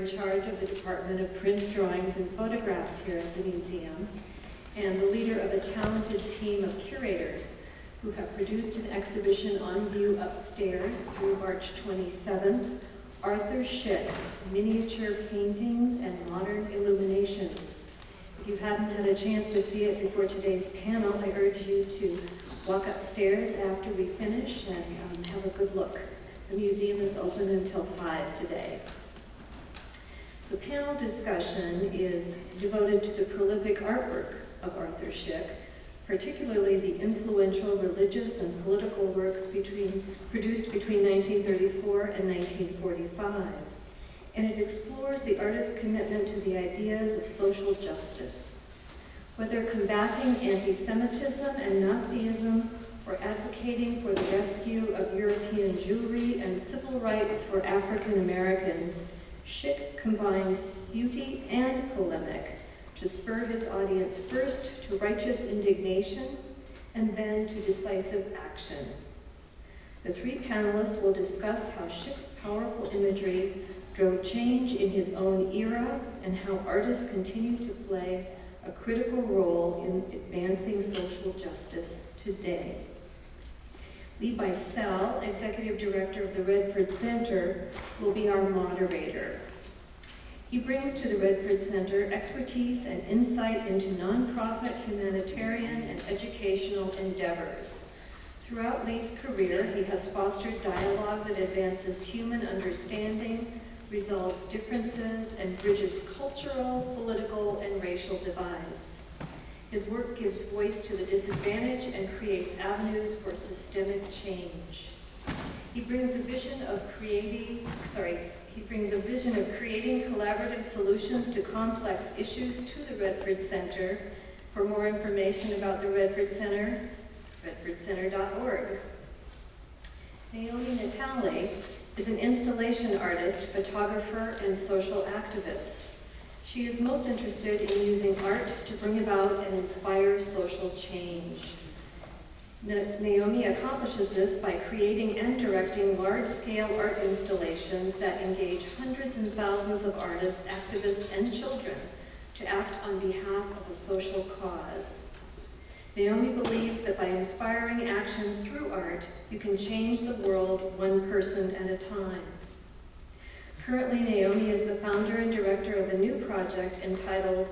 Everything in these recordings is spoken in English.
in charge of the Department of Prints, Drawings, and Photographs here at the museum, and the leader of a talented team of curators who have produced an exhibition on view upstairs through March 27th, Arthur Szyk, Miniature Paintings and Modern Illuminations. If you haven't had a chance to see it before today's panel, I urge you to walk upstairs after we finish and have a good look. The museum is open until 5 today. The panel discussion is devoted to the prolific artwork of Arthur Szyk, particularly the influential religious and political works produced between 1934 and 1945. And it explores the artist's commitment to the ideas of social justice. Whether combating anti-Semitism and Nazism or advocating for the rescue of European Jewry and civil rights for African Americans, Szyk combined beauty and polemic to spur his audience first to righteous indignation and then to decisive action. The three panelists will discuss how Szyk's powerful imagery drove change in his own era and how artists continue to play a critical role in advancing social justice today. Lee Beisel, Executive Director of the Redford Center, will be our moderator. He brings to the Redford Center expertise and insight into nonprofit, humanitarian, and educational endeavors. Throughout Lee's career, he has fostered dialogue that advances human understanding, resolves differences, and bridges cultural, political, and racial divides. His work gives voice to the disadvantaged and creates avenues for systemic change. He brings a vision of creating collaborative solutions to complex issues to the Redford Center. For more information about the Redford Center, redfordcenter.org. Naomi Natale is an installation artist, photographer, and social activist. She is most interested in using art to bring about and inspire social change. Naomi accomplishes this by creating and directing large-scale art installations that engage hundreds and thousands of artists, activists, and children to act on behalf of a social cause. Naomi believes that by inspiring action through art, you can change the world one person at a time. Currently, Naomi is the founder and director of a new project entitled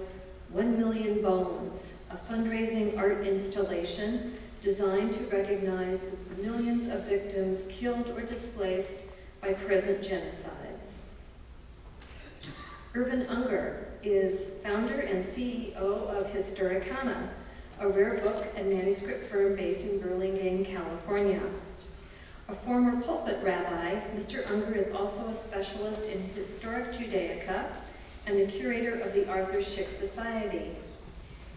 1 Million Bones, a fundraising art installation designed to recognize the millions of victims killed or displaced by present genocides. Irvin Unger is founder and CEO of Historicana, a rare book and manuscript firm based in Burlingame, California. A former pulpit rabbi, Mr. Unger is also a specialist in historic Judaica and the curator of the Arthur Szyk Society.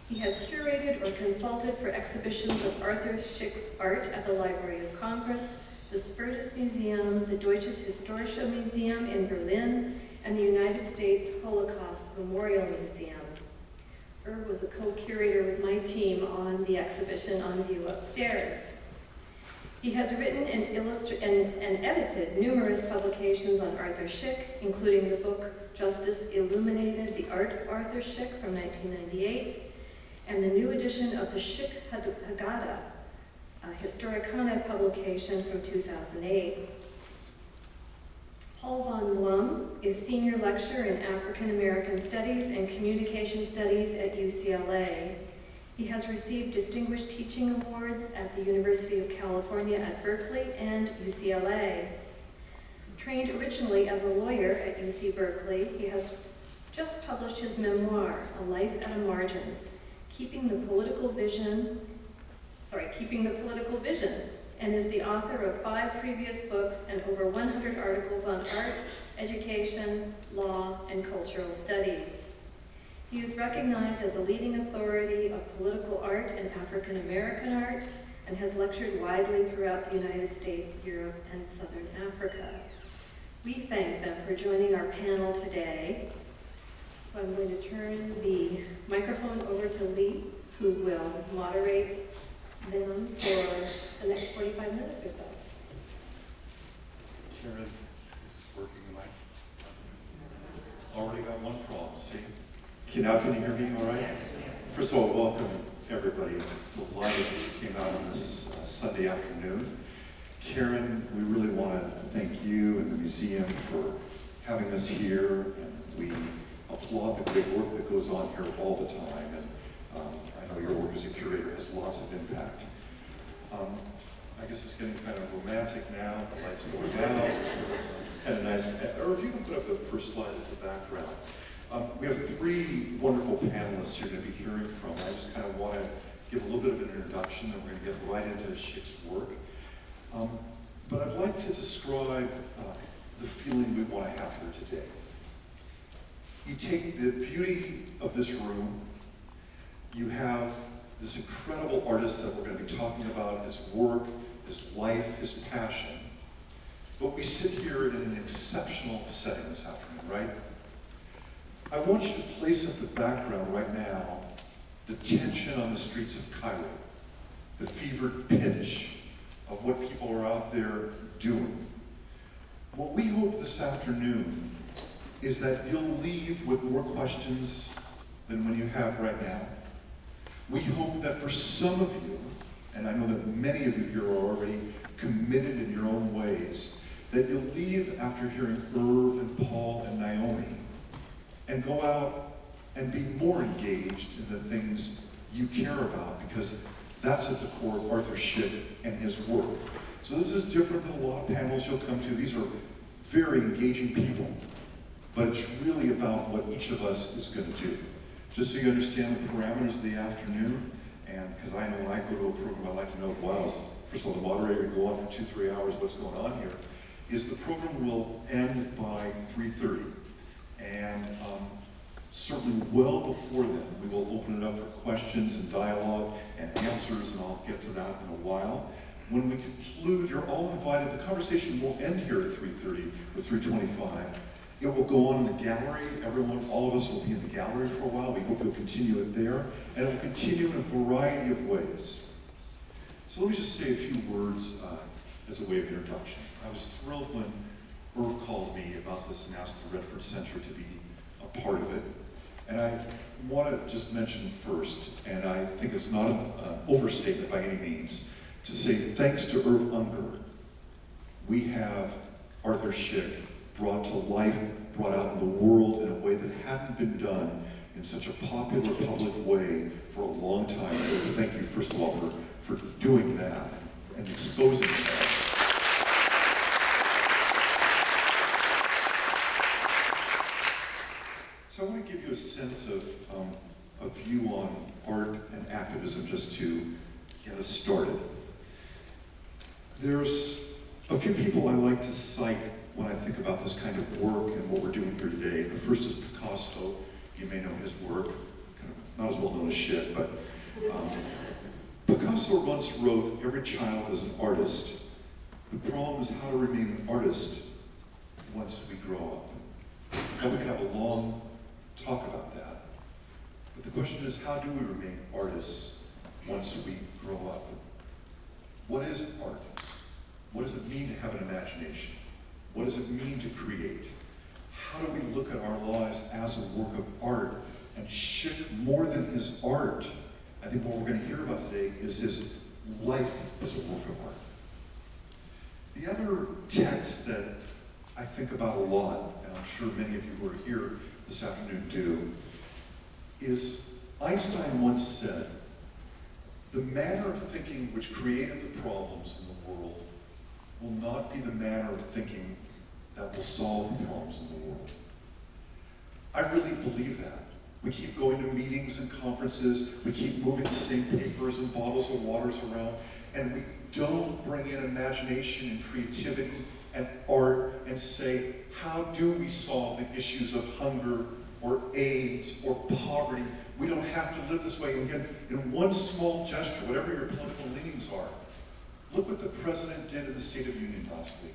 He has curated or consulted for exhibitions of Arthur Szyk's art at the Library of Congress, the Spertus Museum, the Deutsches Historische Museum in Berlin, and the United States Holocaust Memorial Museum. Irv was a co-curator with my team on the exhibition on view upstairs. He has written and edited numerous publications on Arthur Szyk, including the book Justice Illuminated, The Art of Arthur Szyk from 1998, and the new edition of the Szyk Haggadah, a Historicana publication from 2008. Paul von Blum is Senior Lecturer in African American Studies and Communication Studies at UCLA. He has received Distinguished Teaching Awards at the University of California at Berkeley and UCLA. Trained originally as a lawyer at UC Berkeley, he has just published his memoir, A Life at a Margins, Keeping the Political Vision, and is the author of 5 previous books and over 100 articles on art, education, law, and cultural studies. He is recognized as a leading authority of political art and African American art and has lectured widely throughout the United States, Europe, and Southern Africa. We thank them for joining our panel today. So I'm going to turn the microphone over to Lee, who will moderate them for the next 45 minutes or so. Sharon, is this working, the mic? one problem, see? Okay, now can you hear me all right? First of all, welcome everybody. I'm delighted that you came out on this Sunday afternoon. Karen, we really want to thank you and the museum for having us here, and we applaud the great work that goes on here all the time. And I know your work as a curator has lots of impact. I guess it's getting kind of romantic now, the lights going out, it's kind of nice. Or if you can put up the first slide as the background. We have three wonderful panelists you're going to be hearing from. I just kind of want to give a little bit of an introduction, and we're going to get right into Szyk's work. But I'd like to describe the feeling we want to have here today. You take the beauty of this room, you have this incredible artist that we're going to be talking about, his work, his life, his passion. But we sit here in an exceptional setting this afternoon, right? I want you to place in the background right now the tension on the streets of Cairo, the fevered pitch of what people are out there doing. What we hope this afternoon is that you'll leave with more questions than when you have right now. We hope that for some of you, and I know that many of you here are already committed in your own ways, that you'll leave after hearing Irv and Paul and Naomi and go out and be more engaged in the things you care about, because that's at the core of Arthur Szyk and his work. So this is different than a lot of panels you'll come to. These are very engaging people, but it's really about what each of us is going to do. Just so you understand the parameters of the afternoon, and because I know when I go to a program, I like to know, wow, first of all, the moderator will go on for 2-3 hours, what's going on here, is the program will end by 3:30. And certainly well before then, we will open it up for questions and dialogue and answers, and I'll get to that in a while. When we conclude, you're all invited. The conversation won't end here at 3:30 or 3:25. It will go on in the gallery. All of us will be in the gallery for a while. We hope you'll continue it there. And it will continue in a variety of ways. So let me just say a few words as a way of introduction. I was thrilled when Irv called me about this and asked the Redford Center to be a part of it. And I want to just mention first, and I think it's not an overstatement by any means, to say thanks to Irv Unger, we have Arthur Szyk brought to life, brought out in the world in a way that hadn't been done in such a popular public way for a long time. So thank you, first of all, for doing that and exposing that. So I want to give you a sense of a view on art and activism just to get us started. There's a few people I like to cite when I think about this kind of work and what we're doing here today. The first is Picasso. You may know his work, kind of not as well known as Szyk, but Picasso once wrote, "Every child is an artist. The problem is how to remain an artist once we grow up." Now we can have a long talk about that. But the question is, how do we remain artists once we grow up? What is art? What does it mean to have an imagination? What does it mean to create? How do we look at our lives as a work of art? And Szyk, more than his art, I think what we're going to hear about today is his life as a work of art. The other text that I think about a lot, and I'm sure many of you who are here this afternoon do, is Einstein once said, "The manner of thinking which created the problems in the world will not be the manner of thinking that will solve the problems in the world." I really believe that. We keep going to meetings and conferences, we keep moving the same papers and bottles of waters around, and we don't bring in imagination and creativity and art and say, how do we solve the issues of hunger or AIDS or poverty? We don't have to live this way. And again, in one small gesture, whatever your political leanings are, look what the president did in the State of Union last week.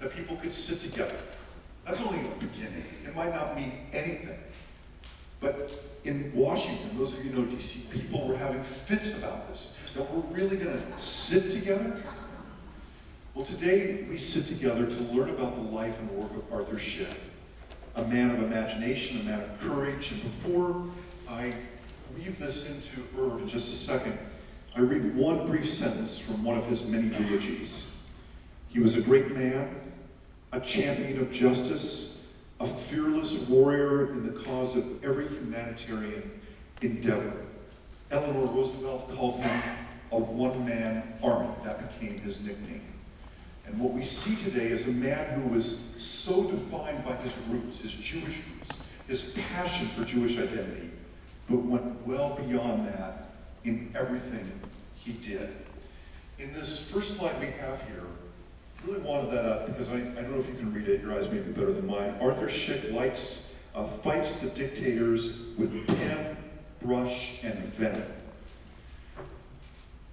That people could sit together. That's only a beginning. It might not mean anything. But in Washington, those of you who know DC, people were having fits about this. That we're really going to sit together? Well, today we sit together to learn about the life and work of Arthur Szyk. a man of imagination, a man of courage. And before I weave this into Irv in just a second, I read one brief sentence from one of his many eulogies. He was a great man, a champion of justice, a fearless warrior in the cause of every humanitarian endeavor. Eleanor Roosevelt called him a one-man army. That became his nickname. And what we see today is a man who was so defined by his roots, his Jewish roots, his passion for Jewish identity, but went well beyond that in everything he did. In this first slide we have here, I really wanted that up because I don't know if you can read it, your eyes may be better than mine. Arthur Szyk fights the dictators with pen, brush, and venom.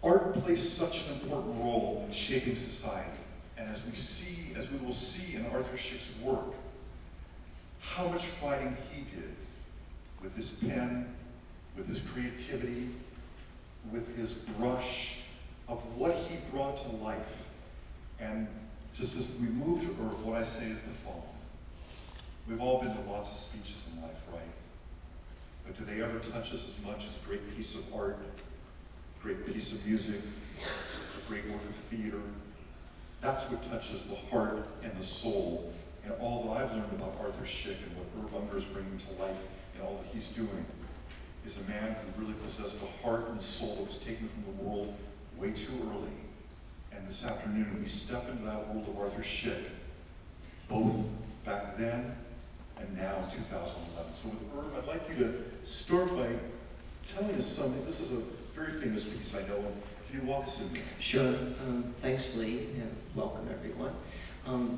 Art plays such an important role in shaping society. And as we will see in Arthur Szyk's work, how much fighting he did with his pen, with his creativity, with his brush, of what he brought to life. And just as we move to Irv, what I say is the following. We've all been to lots of speeches in life, right? But do they ever touch us as much as a great piece of art, a great piece of music, a great work of theater? That's what touches the heart and the soul. And all that I've learned about Arthur Szyk and what Irv Unger is bringing to life and all that he's doing is a man who really possessed a heart and soul that was taken from the world way too early. And this afternoon we step into that world of Arthur Szyk, both back then and now in 2011. So with Irv, I'd like you to start by telling us something. This is a very famous piece, I know. Can you walk us in there? Sure. Thanks, Lee, and welcome everyone.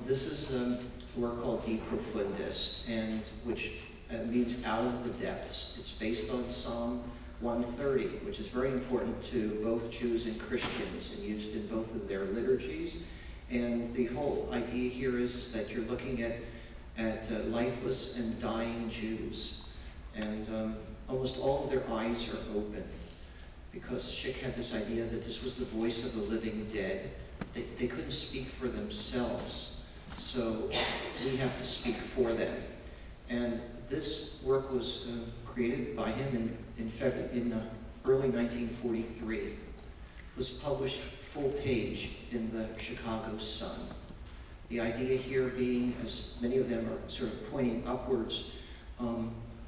This is a work called De Profundis, and which means out of the depths. It's based on Psalm 130, which is very important to both Jews and Christians and used in both of their liturgies. And the whole idea here is that you're looking at lifeless and dying Jews, and almost all of their eyes are open, because Szyk had this idea that this was the voice of the living dead. They couldn't speak for themselves, so we have to speak for them. And this work was created by him in early 1943. It was published full page in the Chicago Sun. The idea here being, as many of them are sort of pointing upwards,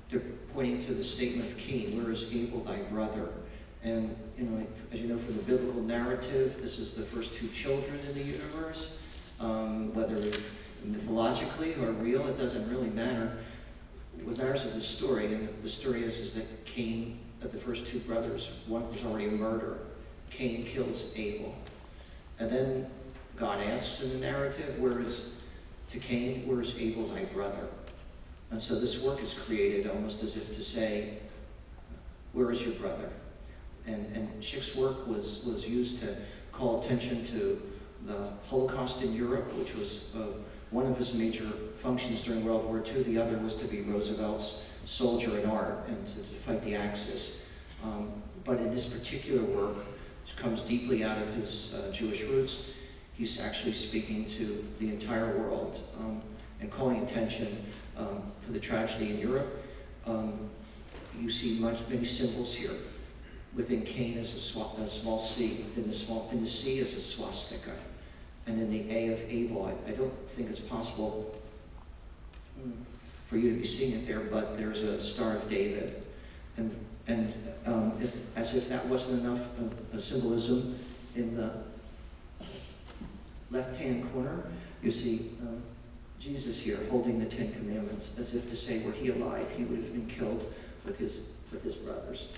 they're pointing to the statement of Cain, "Where is Abel thy brother?" And as you know from the biblical narrative, this is the first two children in the universe. Whether mythologically or real, it doesn't really matter. What matters is the story, and the story is that Cain, the first two brothers, one was already a murderer. Cain kills Abel. And then God asks in the narrative, to Cain, "Where is Abel thy brother?" And so this work is created almost as if to say, "Where is your brother?" And Szyk's work was used to call attention to the Holocaust in Europe, which was one of his major functions during World War II. The other was to be Roosevelt's soldier in art and to fight the Axis. But in this particular work, which comes deeply out of his Jewish roots, he's actually speaking to the entire world and calling attention to the tragedy in Europe. You see many symbols here. Within Cain is a small C. In the C is a swastika. And in the A of Abel, I don't think it's possible for you to be seeing it there, but there's a Star of David. And as if that wasn't enough symbolism, in the left-hand corner, you see Jesus here holding the Ten Commandments, as if to say, were he alive, he would have been killed with his brothers.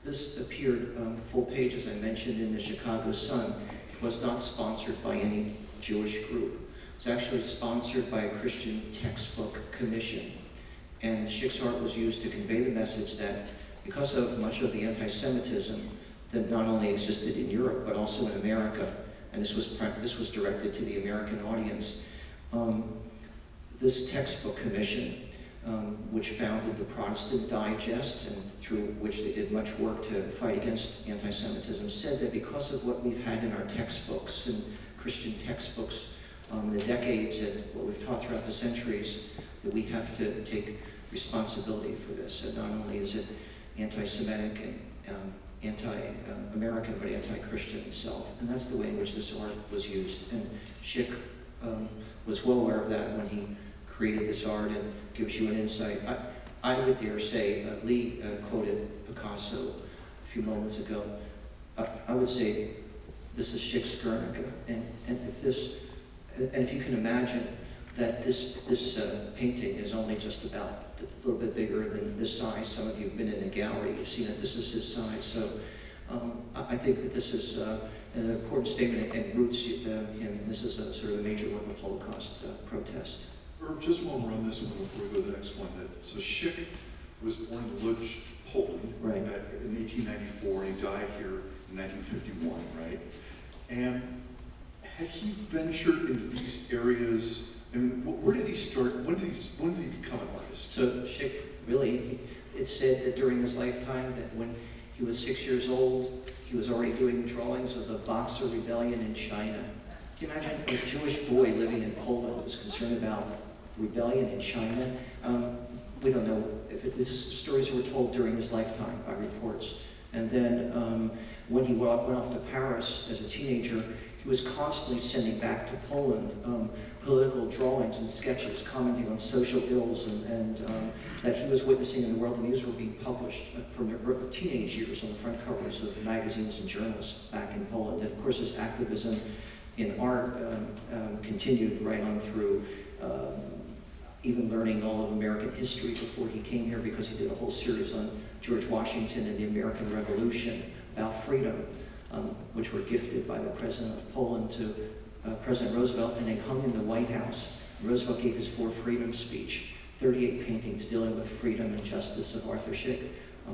This appeared full page, as I mentioned, in the Chicago Sun. It was not sponsored by any Jewish group. It was actually sponsored by a Christian textbook commission. And Szyk's art was used to convey the message that because of much of the anti-Semitism that not only existed in Europe, but also in America, and this was directed to the American audience, this textbook commission, which founded the Protestant Digest, and through which they did much work to fight against anti-Semitism, said that because of what we've had in our textbooks and Christian textbooks in the decades and what we've taught throughout the centuries, that we have to take responsibility for this. And not only is it anti-Semitic and anti-American, but anti-Christian itself. And that's the way in which this art was used. And Szyk was well aware of that when he created this art, and gives you an insight. I would dare say, Lee quoted Picasso a few moments ago. I would say this is Szyk's Guernica, and if you can imagine that this painting is only just about a little bit bigger than this size. Some of you have been in the gallery, you've seen it. This is his size. So I think that this is an important statement and roots him. This is a sort of a major work of Holocaust protest. Irv, just want to run this one before we go to the next one. So Szyk was born in Lodz, Poland, Right. in 1894, and he died here in 1951, right? And had he ventured into these areas? And where did he start? When did he become an artist? So Szyk, really, it's said that during his lifetime, that when he was 6 years old, he was already doing drawings of the Boxer Rebellion in China. Can you imagine a Jewish boy living in Poland who was concerned about rebellion in China? We don't know if stories were told during his lifetime by reports. And then when he went off to Paris as a teenager, he was constantly sending back to Poland political drawings and sketches commenting on social ills and that he was witnessing in the world, and these were being published from their teenage years on the front covers of magazines and journals back in Poland. And of course his activism in art continued right on through even learning all of American history before he came here, because he did a whole series on George Washington and the American Revolution about freedom, which were gifted by the President of Poland to President Roosevelt, and they hung in the White House. Roosevelt gave his 4 freedom speech, 38 paintings dealing with freedom and justice of Arthur Szyk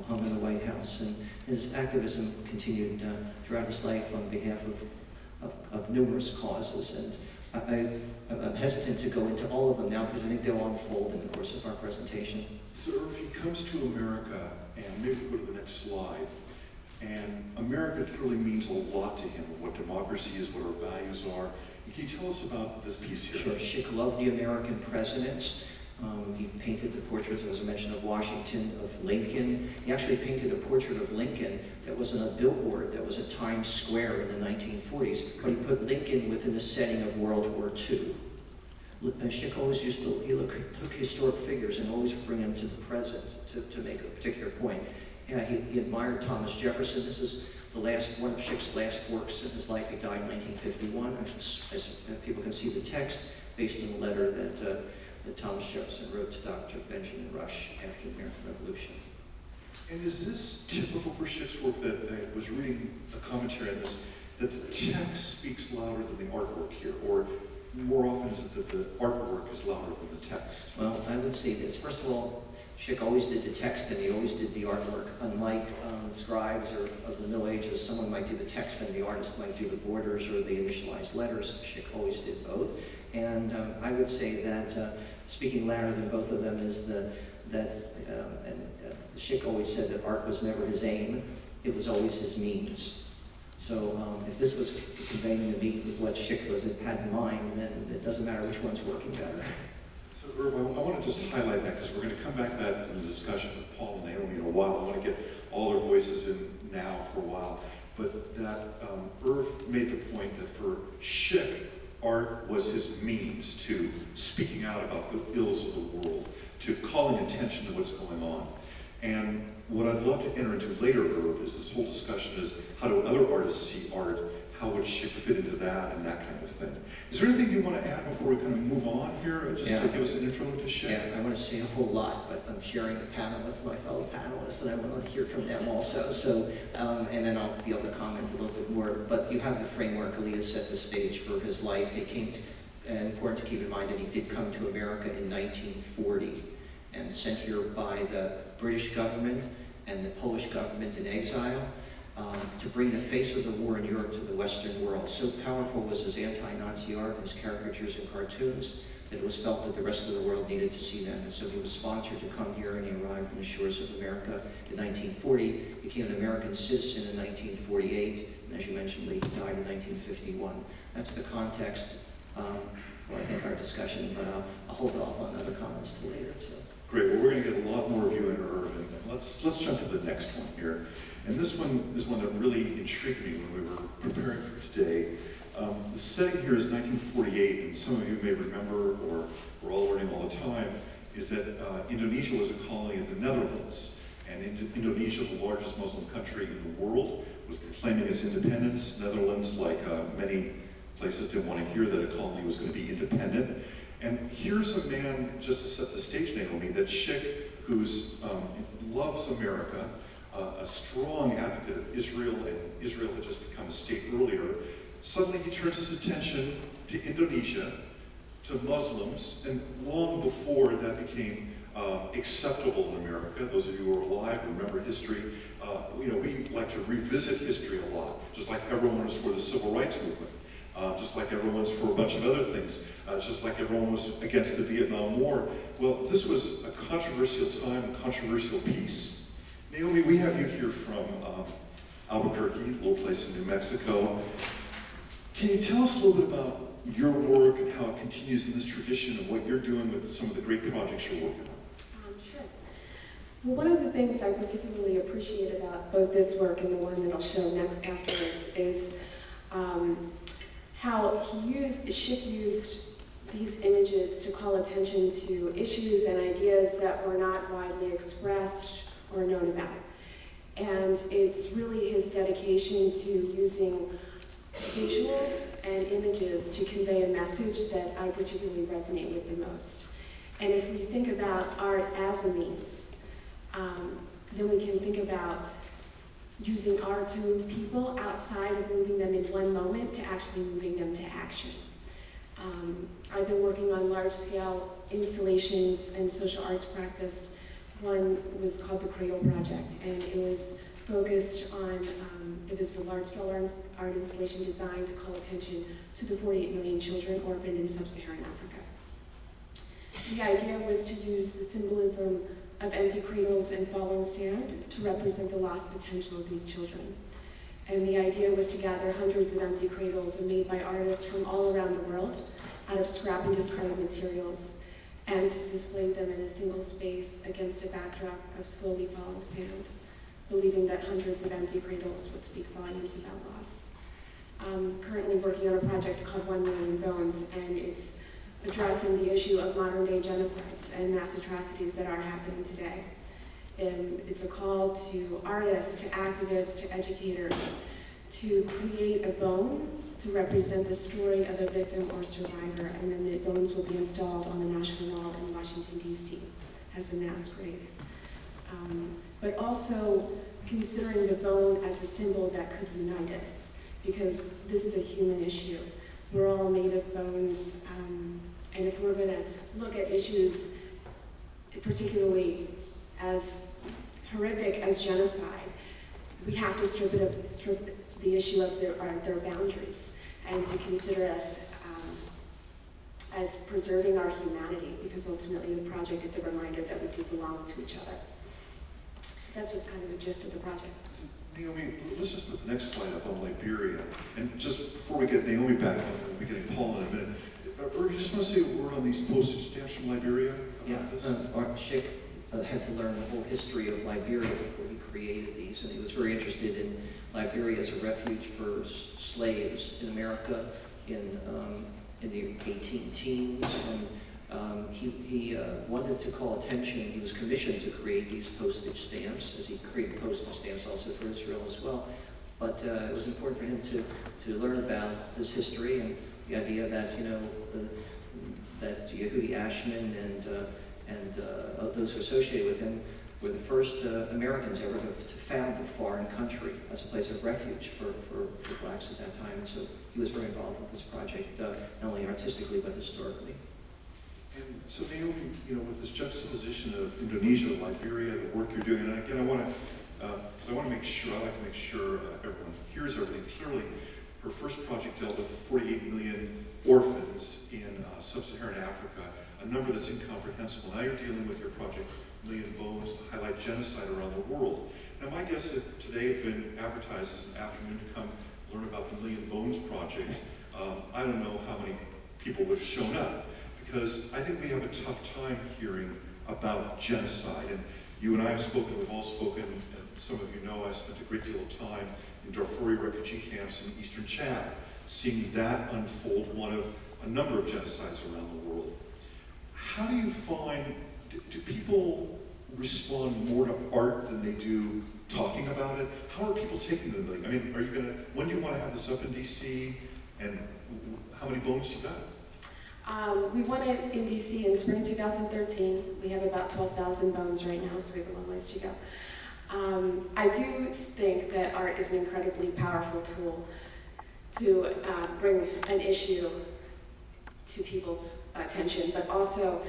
hung in the White House. And his activism continued throughout his life on behalf of numerous causes. And I'm hesitant to go into all of them now, because I think they'll unfold in the course of our presentation. So if he comes to America, and maybe go to the next slide, and America truly means a lot to him, of what democracy is, what our values are. Can you tell us about this piece here? Sure. Szyk loved the American presidents. He painted the portraits, as I mentioned, of Washington, of Lincoln. He actually painted a portrait of Lincoln that was on a billboard that was at Times Square in the 1940s, but he put Lincoln within the setting of World War II. Szyk always used to, he took historic figures and always bring them to the present to make a particular point. He admired Thomas Jefferson. This is one of Szyk's last works in his life. He died in 1951. As people can see the text, based on the letter that Thomas Jefferson wrote to Dr. Benjamin Rush after the American Revolution. And is this typical for Szyk's work? That I was reading a commentary on this, that the text speaks louder than the artwork here, or more often is it that the artwork is louder than the text? Well, I would say this. First of all, Szyk always did the text and he always did the artwork. Unlike scribes or of the Middle Ages, someone might do the text and the artist might do the borders or the initialized letters. Szyk always did both. And I would say that speaking louder than both of them is Szyk always said that art was never his aim, it was always his means. So if this was conveying the meat with what Szyk had in mind, then it doesn't matter which one's working better. So Irv, I want to just highlight that, because we're going to come back to that in the discussion with Paul and Naomi in a while. I want to get all their voices in now for a while. But that Irv made the point that for Szyk, art was his means to speaking out about the ills of the world, to calling attention to what's going on. And what I'd love to enter into later, Irv, is this whole discussion is how do other artists see art? How would Szyk fit into that and that kind of thing? Is there anything you want to add before we kind of move on here, just to give us an intro to Szyk? Yeah, I want to say a whole lot, but I'm sharing the panel with my fellow panelists, and I want to hear from them also. So, and then I'll be able to comment a little bit more. But you have the framework. Aaliyah set the stage for his life. He came, important to keep in mind that he did come to America in 1940 and sent here by the British government and the Polish government in exile. To bring the face of the war in Europe to the Western world. So powerful was his anti-Nazi art, his caricatures and cartoons, that it was felt that the rest of the world needed to see them. And so he was sponsored to come here, and he arrived on the shores of America in 1940, became an American citizen in 1948, and as you mentioned, Lee, he died in 1951. That's the context before I think our discussion, but I'll hold off on other comments till later. So. Great. Well, we're going to get a lot more of you in Irving. Let's jump to the next one here. And this one is one that really intrigued me when we were preparing for today. The setting here is 1948, and some of you may remember, or we're all learning all the time, is that Indonesia was a colony of the Netherlands. And Indonesia, the largest Muslim country in the world, was proclaiming its independence. Netherlands, like many places, didn't want to hear that a colony was going to be independent. And here's a man, just to set the stage, Naomi, that Szyk, who's loves America, a strong advocate of Israel, and Israel had just become a state earlier. Suddenly he turns his attention to Indonesia, to Muslims, and long before that became acceptable in America. Those of you who are alive remember history. We like to revisit history a lot, just like everyone was for the Civil Rights Movement, just like everyone's for a bunch of other things, just like everyone was against the Vietnam War. Well, this was a controversial time, a controversial piece. Naomi, we have you here from Albuquerque, a little place in New Mexico. Can you tell us a little bit about your work and how it continues in this tradition and what you're doing with some of the great projects you're working on? Sure. Well, one of the things I particularly appreciate about both this work and the one that I'll show next afterwards is how Szyk used these images to call attention to issues and ideas that were not widely expressed or known about. And it's really his dedication to using visuals and images to convey a message that I particularly resonate with the most. And if we think about art as a means, then we can think about using art to move people outside of moving them in one moment to actually moving them to action. I've been working on large-scale installations and social arts practice. One was called the Cradle Project, and it was focused on, it was a large-scale art installation designed to call attention to the 48 million children orphaned in sub-Saharan Africa. The idea was to use the symbolism of empty cradles and falling sand to represent the lost potential of these children. And the idea was to gather hundreds of empty cradles made by artists from all around the world out of scrap and discarded materials, and to display them in a single space against a backdrop of slowly falling sand, believing that hundreds of empty cradles would speak volumes about loss. I'm currently working on a project called 1 Million Bones, and it's addressing the issue of modern-day genocides and mass atrocities that are happening today. It's a call to artists, to activists, to educators to create a bone to represent the story of a victim or survivor, and then the bones will be installed on the National Mall in Washington, D.C. as a mass grave. But also considering the bone as a symbol that could unite us, because this is a human issue. We're all made of bones, and if we're going to look at issues particularly as horrific as genocide, we have to strip the issue of their boundaries and to consider us as preserving our humanity, because ultimately the project is a reminder that we do belong to each other. So that's just kind of the gist of the project. Naomi, let's just put the next slide up on Liberia. And just before we get Naomi back, we'll be getting Paul in a minute. Or you just want to say a word on these postage stamps from Liberia? Arthur Szyk had to learn the whole history of Liberia before he created these, and he was very interested in Liberia as a refuge for slaves in America in the 18 teens, and he wanted to call attention. He was commissioned to create these postage stamps, as he created postage stamps also for Israel as well. But it was important for him to learn about this history and the idea that that Yehudi Ashman and those who associated with him were the first Americans ever to found a foreign country as a place of refuge for blacks at that time. And so he was very involved with this project, not only artistically but historically. And so Naomi, with this juxtaposition of Indonesia, Liberia, the work you're doing, and again, I like to make sure everyone hears everything clearly. Her first project dealt with 48 million orphans in sub-Saharan Africa, a number that's incomprehensible. Now you're dealing with your project, Million Bones, to highlight genocide around the world. Now my guess is if today had been advertised as an afternoon to come learn about the Million Bones project, I don't know how many people would have shown up, because I think we have a tough time hearing about genocide. And you and I have spoken, we've all spoken, and some of you know I spent a great deal of time in Darfuri refugee camps in eastern Chad, seeing that unfold, one of a number of genocides around the world. How do you find, do people respond more to art than they do talking about it? How are people taking the million? I mean, are you gonna, when do you want to have this up in DC? And how many bones you got? We won it in DC in spring 2013. We have about 12,000 bones right now, so we have a long ways to go. I do think that art is an incredibly powerful tool to bring an issue to people's attention, but also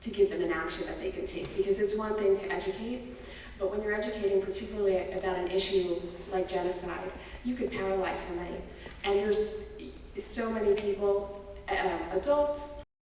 to give them an action that they can take. Because it's one thing to educate, but when you're educating particularly about an issue like genocide, you could paralyze somebody. And there's so many people, adults,